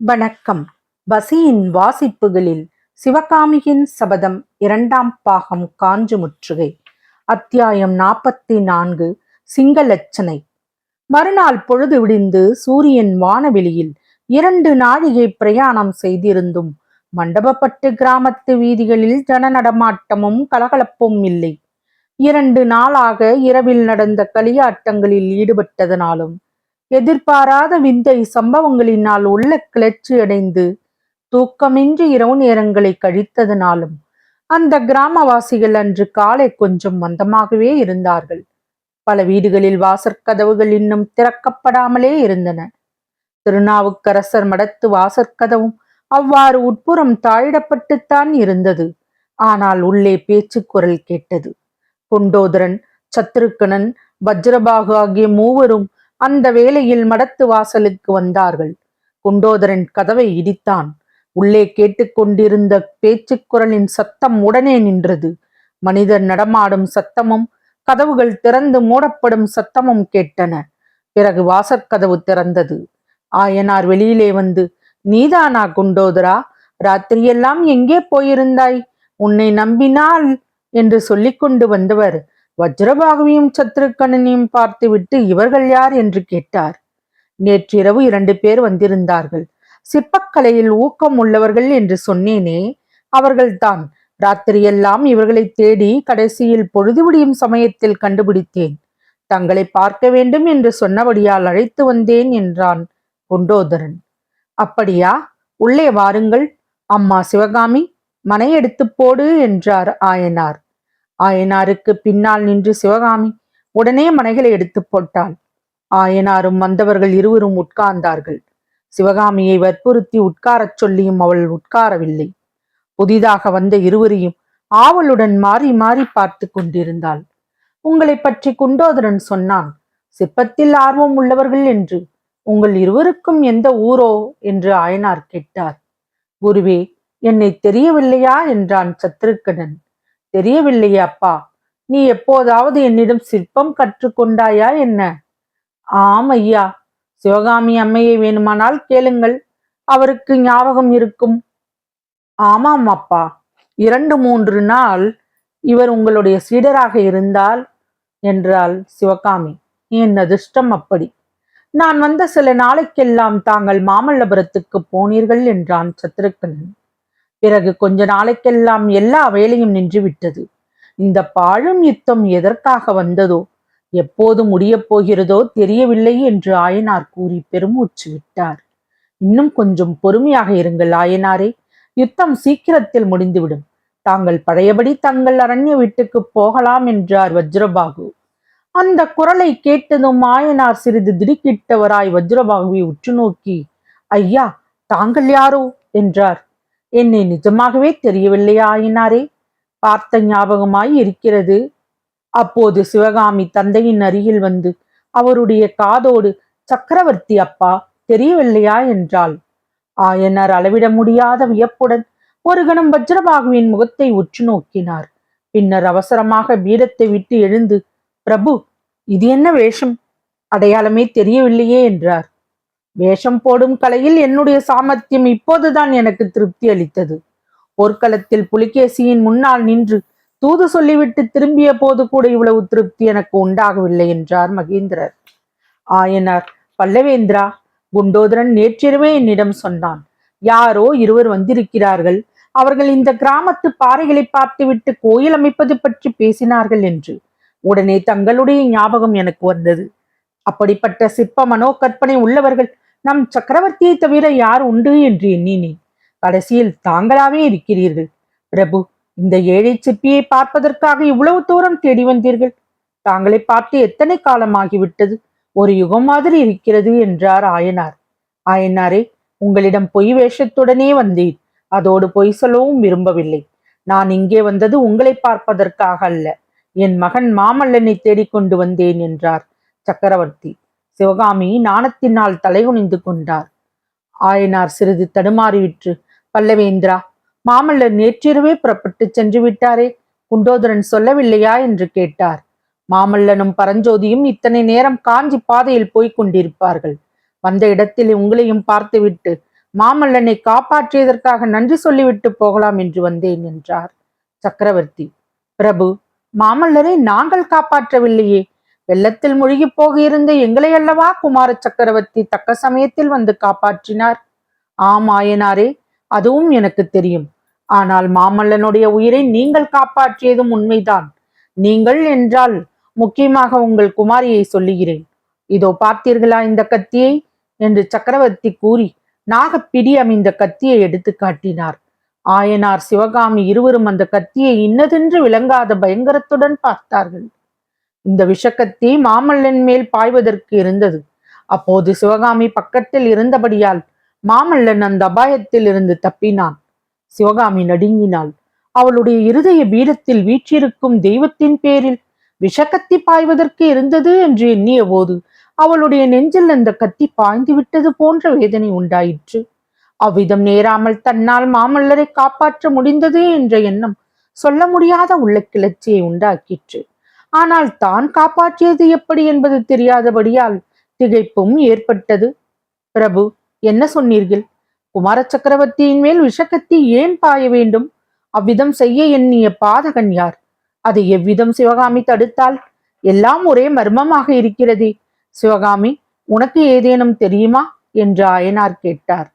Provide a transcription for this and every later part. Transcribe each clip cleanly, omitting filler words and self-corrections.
வணக்கம். வசியின் வாசிப்புகளில் சிவகாமியின் சபதம் 2ஆம் பாகம் காஞ்சி முற்றுகை. அத்தியாயம் 44. சிங்களச்சனை. மறுநாள் பொழுது விடிந்து சூரியன் வானவெளியில் 2 நாழிகை பிரயாணம் செய்திருந்தும் மண்டபப்பட்டு கிராமத்து வீதிகளில் ஜன நடமாட்டமும் கலகலப்பும் இல்லை. 2 நாளாக இரவில் நடந்த களியாட்டங்களில் ஈடுபட்டதனாலும் எதிர்பாராத விந்தை சம்பவங்களினால் உள்ள கிளர்ச்சியடைந்து தூக்கமின்றி இரவு நேரங்களை கழித்ததனாலும் அந்த கிராமவாசிகள் அன்று காலை கொஞ்சம் மந்தமாகவே இருந்தார்கள். பல வீடுகளில் வாசற்கதவுகள் இன்னும் திறக்கப்படாமலே இருந்தன. திருநாவுக்கரசர் மடத்து வாசற்கதவும் அவ்வாறு உட்புறம் தாழிடப்பட்டுத்தான் இருந்தது. ஆனால் உள்ளே பேச்சு குரல் கேட்டது. குண்டோதரன், சத்ருக்கனன், வஜ்ரபாகு ஆகிய மூவரும் அந்த வேளையில் மடத்து வாசலுக்கு வந்தார்கள். குண்டோதரன் கதவை இடித்தான். உள்ளே கேட்டுக்கொண்டிருந்த பேச்சுக்குரலின் சத்தம் உடனே நின்றது. மனிதர் நடமாடும் சத்தமும் கதவுகள் திறந்து மூடப்படும் சத்தமும் கேட்டன. பிறகு வாசற்கதவு திறந்தது. ஆயனார் வெளியிலே வந்து, நீதானா குண்டோதரா? ராத்திரியெல்லாம் எங்கே போயிருந்தாய்? உன்னை நம்பினால் என்று சொல்லிக்கொண்டு வந்தவர் வஜ்ரபாகுவையும் சத்ருக்கனையும் பார்த்துவிட்டு, இவர்கள் யார் என்று கேட்டார். நேற்றிரவு 2 பேர் வந்திருந்தார்கள். சிற்பக்கலையில் ஊக்கம் உள்ளவர்கள் என்று சொன்னேனே, அவர்கள்தான். ராத்திரியெல்லாம் இவர்களை தேடி கடைசியில் பொழுது விடியும் சமயத்தில் கண்டுபிடித்தேன். தங்களை பார்க்க வேண்டும் என்று சொன்னபடியால் அழைத்து வந்தேன் என்றான் குண்டோதரன். அப்படியா? உள்ளே வாருங்கள். அம்மா சிவகாமி, மனை எடுத்து போடு என்றார் ஆயனார். ஆயனாருக்கு பின்னால் நின்று சிவகாமி உடனே மனைகளை எடுத்து போட்டாள். ஆயனாரும் வந்தவர்கள் இருவரும் உட்கார்ந்தார்கள். சிவகாமியை வற்புறுத்தி உட்காரச் சொல்லியும் அவள் உட்காரவில்லை. புதிதாக வந்த இருவரையும் ஆவலுடன் மாறி மாறி பார்த்து கொண்டிருந்தாள். உங்களை பற்றி குண்டோதரன் சொன்னான், சிற்பத்தில் ஆர்வம் உள்ளவர்கள் என்று. உங்கள் இருவருக்கும் எந்த ஊரோ என்று ஆயனார் கேட்டார். குருவே, என்னை தெரியவில்லையா என்றான் சத்ருக்கனன். தெரியவில்லையே அப்பா. நீ எப்போதாவது என்னிடம் சிற்பம் கற்றுக்கொண்டாயா என்ன? ஆம் ஐயா. சிவகாமி அம்மையை வேணுமானால் கேளுங்கள், அவருக்கு ஞாபகம் இருக்கும். ஆமாம் அப்பா. 2-3 நாள் இவர் உங்களுடைய சீடராக இருந்தால் என்றாள் சிவகாமி. என் அதிர்ஷ்டம் அப்படி. நான் வந்த சில நாளைக்கெல்லாம் தாங்கள் மாமல்லபுரத்துக்கு போனீர்கள் என்றான் சத்ருக்கனன். பிறகு கொஞ்ச நாளைக்கெல்லாம் எல்லா வேலையும் நின்றுவிட்டது. இந்த பாழும் யுத்தம் எதற்காக வந்ததோ, எப்போது முடியப் போகிறதோ தெரியவில்லை என்று ஆயனார் கூறி பெருமூச்சு விட்டார். இன்னும் கொஞ்சம் பொறுமையாக இருங்கள் ஆயனாரே. யுத்தம் சீக்கிரத்தில் முடிந்துவிடும். தாங்கள் பழையபடி தங்கள் அரண்ய வீட்டுக்கு போகலாம் என்றார் வஜ்ரபாகு. அந்த குரலை கேட்டதும் ஆயனார் சிறிது திடுக்கிட்டவராய் வஜ்ரபாகுவை உற்று நோக்கி, ஐயா, தாங்கள் யாரோ என்றார். என்னை நிஜமாகவே தெரியவில்லையா ஆயனாரே? பார்த்த ஞாபகமாய் இருக்கிறது. அப்போது சிவகாமி தந்தையின் அருகில் வந்து அவருடைய காதோடு, சக்கரவர்த்தி அப்பா, தெரியவில்லையா என்றாள். ஆயனர் அளவிட முடியாத வியப்புடன் ஒரு கணம் வஜ்ரபாகுவின் முகத்தை உற்று நோக்கினார். பின்னர் அவசரமாக பீடத்தை விட்டு எழுந்து, பிரபு, இது என்ன வேஷம்? அடையாளமே தெரியவில்லையே என்றார். வேஷம் போடும் கலையில் என்னுடைய சாமர்த்தியம் இப்போதுதான் எனக்கு திருப்தி அளித்தது. போர்க்களத்தில் புலிகேசியின் முன்னால் நின்று தூது சொல்லிவிட்டு திரும்பிய போது கூட இவ்வளவு திருப்தி எனக்கு உண்டாகவில்லை என்றார் மகேந்திரர். ஆயனார், பல்லவேந்திரா, குண்டோதரன் நேற்றிரவே என்னிடம் சொன்னான். யாரோ இருவர் வந்திருக்கிறார்கள். அவர்கள் இந்த கிராமத்து பாறைகளை பார்த்துவிட்டு கோயில் அமைப்பது பற்றி பேசினார்கள் என்று. உடனே தங்களுடைய ஞாபகம் எனக்கு வந்தது. அப்படிப்பட்ட சிற்ப மனோ கற்பனை உள்ளவர்கள் நம் சக்கரவர்த்தியை தவிர யார் உண்டு என்று எண்ணினேன். கடைசியில் தாங்களாவே இருக்கிறீர்கள். பிரபு, இந்த ஏழை சிற்பியை பார்ப்பதற்காக இவ்வளவு தூரம் தேடி வந்தீர்கள். தாங்களை பார்த்து எத்தனை காலமாகிவிட்டது? ஒரு யுகம் மாதிரி இருக்கிறது என்றார் ஆயனார். ஆயனாரே, உங்களிடம் பொய் வேஷத்துடனே வந்தேன். அதோடு பொய் சொல்லவும் விரும்பவில்லை. நான் இங்கே வந்தது உங்களை பார்ப்பதற்காக அல்ல. என் மகன் மாமல்லனை தேடிக்கொண்டு வந்தேன் என்றார் சக்கரவர்த்தி. சிவகாமி நாணத்தினால் தலைகுனிந்து கொண்டார். ஆயனார் சிறிது தடுமாறிவிட்டு, பல்லவேந்திரா, மாமல்லர் நேற்றிரவே புறப்பட்டு சென்று விட்டாரே, குண்டோதரன் சொல்லவில்லையா என்று கேட்டார். மாமல்லனும் பரஞ்சோதியும் இத்தனை நேரம் காஞ்சி பாதையில் போய்க் கொண்டிருப்பார்கள். வந்த இடத்தில் உங்களையும் பார்த்துவிட்டு மாமல்லனை காப்பாற்றியதற்காக நன்றி சொல்லிவிட்டு போகலாம் என்று வந்தேன் என்றார் சக்கரவர்த்தி. பிரபு, மாமல்லரை நாங்கள் காப்பாற்றவில்லையே, வெள்ளத்தில் மூழ்கி போக இருந்த எங்களை அல்லவா குமார சக்கரவர்த்தி தக்க சமயத்தில் வந்து காப்பாற்றினார். ஆம் ஆயனாரே, அதுவும் எனக்கு தெரியும். ஆனால் மாமல்லனுடைய உயிரை நீங்கள் காப்பாற்றியதும் உண்மைதான். நீங்கள் என்றால் முக்கியமாக உங்கள் குமாரியை சொல்லுகிறேன். இதோ பார்த்தீர்களா இந்த கத்தியை என்று சக்கரவர்த்தி கூறி நாகப்பிடி அமைந்த கத்தியை எடுத்து காட்டினார். ஆயனார் சிவகாமி இருவரும் அந்த கத்தியை இன்னதென்று விளங்காத பயங்கரத்துடன் பார்த்தார்கள். இந்த விஷக்கத்தி மாமல்லன் மேல் பாய்வதற்கு இருந்தது. அப்போது சிவகாமி பக்கத்தில் இருந்தபடியால் மாமல்லன் அந்த அபாயத்தில் இருந்து தப்பினான். சிவகாமி நடுங்கினாள். அவளுடைய இருதய பீடத்தில் வீற்றிருக்கும் தெய்வத்தின் பேரில் விஷக்கத்தி பாய்வதற்கு இருந்தது என்று எண்ணிய போது அவளுடைய நெஞ்சில் அந்த கத்தி பாய்ந்து விட்டது போன்ற வேதனை உண்டாயிற்று. அவ்விதம் நேராமல் தன்னால் மாமல்லரை காப்பாற்ற முடிந்தது என்ற எண்ணம் சொல்ல முடியாத உள்ள கிளர்ச்சியை உண்டாக்கிற்று. ஆனால் தான் காப்பாற்றியது எப்படி என்பது தெரியாதபடியால் திகைப்பும் ஏற்பட்டது. பிரபு, என்ன சொன்னீர்கள்? குமார சக்கரவர்த்தியின் மேல் விஷக்கத்தி ஏன் பாய வேண்டும்? அவ்விதம் செய்ய எண்ணிய பாதகன் யார்? அதை எவ்விதம் சிவகாமி தடுத்தாள்? எல்லாம் ஒரே மர்மமாக இருக்கிறதே. சிவகாமி, உனக்கு ஏதேனும் தெரியுமா என்று ஆயனார் கேட்டார்.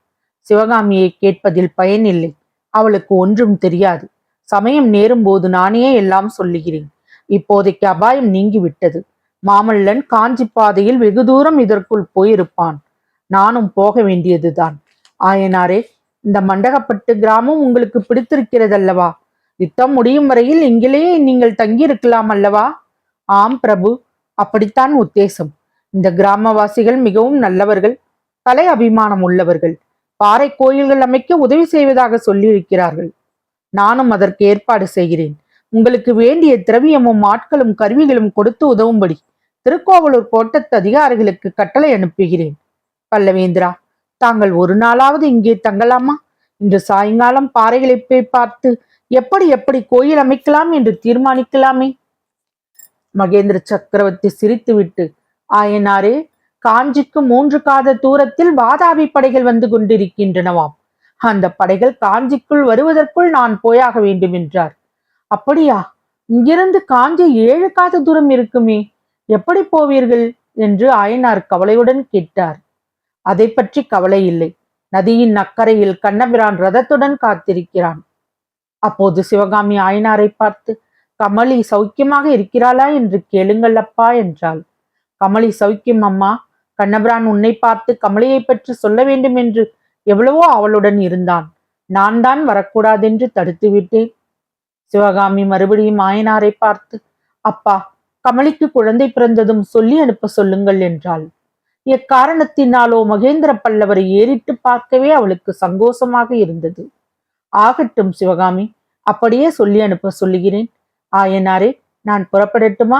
சிவகாமியை கேட்பதில் பயனில்லை. அவளுக்கு ஒன்றும் தெரியாது. சமயம் நேரும் போது நானே எல்லாம் சொல்லுகிறேன். இப்போதைக்கு அபாயம் நீங்கிவிட்டது. மாமல்லன் காஞ்சி பாதையில் வெகு தூரம் இதற்குள் போயிருப்பான். நானும் போக வேண்டியதுதான். ஆயனாரே, இந்த மண்டகப்பட்டு கிராமம் உங்களுக்கு பிடித்திருக்கிறதல்லவா? யுத்தம் முடியும் வரையில் இங்கிலேயே நீங்கள் தங்கியிருக்கலாம் அல்லவா? ஆம் பிரபு, அப்படித்தான் உத்தேசம். இந்த கிராமவாசிகள் மிகவும் நல்லவர்கள், கலை அபிமானம் உள்ளவர்கள். பாறை கோயில்கள் அமைக்க உதவி செய்வதாக சொல்லியிருக்கிறார்கள். நானும் அதற்கு ஏற்பாடு செய்கிறேன். உங்களுக்கு வேண்டிய திரவியமும் ஆட்களும் கருவிகளும் கொடுத்து உதவும்படி திருக்கோவலூர் கோட்டத்து அதிகாரிகளுக்கு கட்டளை அனுப்புகிறேன். பல்லவேந்திரா, தாங்கள் ஒரு நாளாவது இங்கே தங்கலாமா? இன்று சாயங்காலம் பாறைகளை போய் பார்த்து எப்படி எப்படி கோயில் அமைக்கலாம் என்று தீர்மானிக்கலாமே. மகேந்திர சக்கரவர்த்தி சிரித்துவிட்டு, ஆயனாரே, காஞ்சிக்கு 3 காத தூரத்தில் வாதாபி படைகள் வந்து கொண்டிருக்கின்றனவாம். அந்த படைகள் காஞ்சிக்குள் வருவதற்குள் நான் போயாக வேண்டும் என்றார். அப்படியா? இங்கிருந்து காஞ்சி 7 காத தூரம் இருக்குமே, எப்படி போவீர்கள் என்று ஆயனார் கவலையுடன் கேட்டார். அதை பற்றி கவலை இல்லை. நதியின் அக்கறையில் கண்ணபிரான் ரதத்துடன் காத்திருக்கிறான். அப்போது சிவகாமி ஆயனாரை பார்த்து, கமலி சௌக்கியமாக இருக்கிறாளா என்று கேளுங்கள் அப்பா என்றாள். கமலி சௌக்கியம் அம்மா. கண்ணபிரான் உன்னை பார்த்து கமலியை பற்றி சொல்ல வேண்டும் என்று எவ்வளவோ அவளுடன் இருந்தான். நான் தான் வரக்கூடாதென்று தடுத்து விட்டேன். சிவகாமி மறுபடியும் ஆயனாரை பார்த்து, அப்பா, கமலிக்கு குழந்தை பிறந்ததும் சொல்லி அனுப்ப சொல்லுங்கள் என்றாள். எக்காரணத்தினாலோ மகேந்திர பல்லவரை ஏறிட்டு பார்க்கவே அவளுக்கு சங்கோசமாக இருந்தது. ஆகட்டும் சிவகாமி, அப்படியே சொல்லி அனுப்ப சொல்லுகிறேன். ஆயனாரே, நான் புறப்படட்டுமா?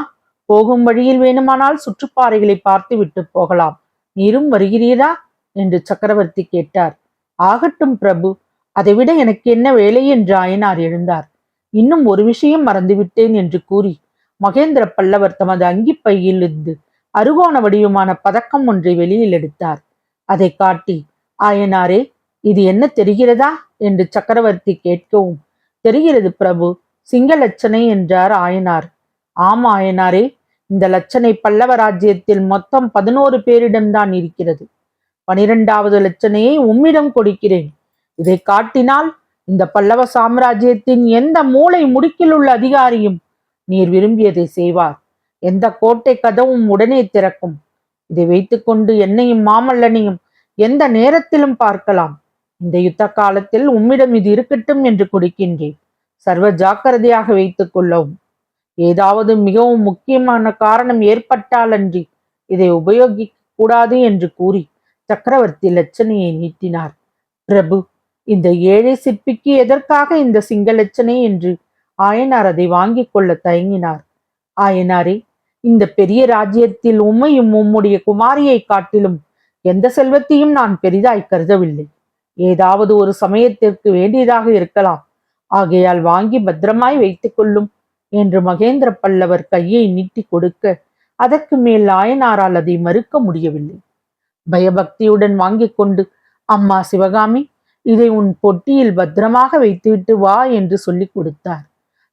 போகும் வழியில் வேணுமானால் சுற்றுப்பாறைகளை பார்த்து விட்டு போகலாம். நீரும் வருகிறீரா என்று சக்கரவர்த்தி கேட்டார். ஆகட்டும் பிரபு, அதைவிட எனக்கு என்ன வேலை என்று ஆயனார் எழுந்தார். இன்னும் ஒரு விஷயம் மறந்துவிட்டேன் என்று கூறி மகேந்திர பல்லவர் தமது அங்கிப்பையில் இருந்து அருகோண வடிவமான பதக்கம் ஒன்றை வெளியில் எடுத்தார். அதை காட்டி, ஆயனாரே, இது என்ன தெரிகிறதா என்று சக்கரவர்த்தி கேட்கவும், தெரிகிறது பிரபு, சிங்க லட்சணை என்றார் ஆயனார். ஆம் ஆயனாரே, இந்த லட்சணை பல்லவ ராஜ்யத்தில் மொத்தம் 11 பேரிடம்தான் இருக்கிறது. 12வது லட்சணையை உம்மிடம் கொடுக்கிறேன். இதை காட்டினால் இந்த பல்லவ சாம்ராஜ்யத்தின் எந்த மூலை முடுக்கில் உள்ள அதிகாரியும் நீர் விரும்பியதை செய்வார். எந்த கோட்டை கதவும் உடனே திறக்கும். இதை வைத்துக்கொண்டு என்னையும் மாமல்லனையும் எந்த நேரத்திலும் பார்க்கலாம். இந்த யுத்த காலத்தில் உம்மிடம் இது இருக்கட்டும் என்று கொடுக்கின்றேன். சர்வ ஜாக்கிரதையாக வைத்துக் கொள்ளவும். ஏதாவது மிகவும் முக்கியமான காரணம் ஏற்பட்டாலன்றி இதை உபயோகிக்க கூடாது என்று கூறி சக்கரவர்த்தி லட்சணையை நீட்டினார். பிரபு, இந்த ஏழை சிற்பிக்கு எதற்காக இந்த சிங்க லட்சணை என்று ஆயனார் அதை வாங்கிக் கொள்ள தயங்கினார். ஆயனாரே, இந்த பெரிய ராஜ்யத்தில் உம்மையும் உம்முடைய குமாரியை காட்டிலும் எந்த செல்வத்தையும் நான் பெரிதாய் கருதவில்லை. ஏதாவது ஒரு சமயத்திற்கு வேண்டியதாக இருக்கலாம். ஆகையால் வாங்கி பத்திரமாய் வைத்துக் கொள்ளும் என்று மகேந்திர பல்லவர் கையை நீட்டி கொடுக்க, அதற்கு மேல் ஆயனாரால் அதை மறுக்க முடியவில்லை. பயபக்தியுடன் வாங்கிக் கொண்டு அம்மா சிவகாமி, இதை உன் பொட்டியில் பத்திரமாக வைத்துவிட்டு வா என்று சொல்லிக் கொடுத்தார்.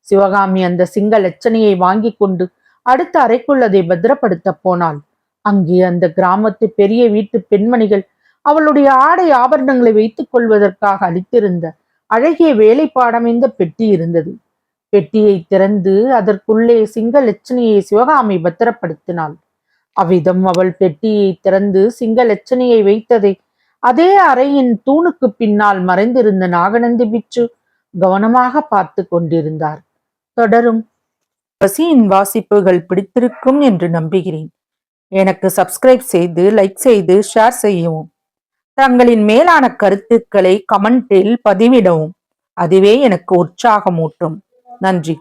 சிவகாமி அந்த சிங்க லட்சணையை வாங்கி கொண்டு அடுத்த அறைக்குள் அதை பத்திரப்படுத்த போனாள். அங்கே அந்த கிராமத்து பெரிய வீட்டு பெண்மணிகள் அவளுடைய ஆடை ஆபரணங்களை வைத்துக் கொள்வதற்காக அளித்திருந்த அழகிய வேலைப்பாடமைந்த பெட்டி இருந்தது. பெட்டியை திறந்து அதற்குள்ளே சிங்க லட்சணியை சிவகாமி பத்திரப்படுத்தினாள். அவ்விதம் அவள் பெட்டியை திறந்து சிங்க லட்சணியை வைத்ததை அதே அறையின் தூணுக்கு பின்னால் மறைந்திருந்த நாகநந்தி பிட்சு கவனமாக பார்த்து கொண்டிருந்தார். தொடரும். பசியின் வாசிப்புகள் பிடித்திருக்கும் என்று நம்புகிறேன். எனக்கு சப்ஸ்கிரைப் செய்து, லைக் செய்து, ஷேர் செய்யவும். தங்களின் மேலான கருத்துக்களை கமெண்டில் பதிவிடவும். அதுவே எனக்கு உற்சாகமூட்டும். நன்றி.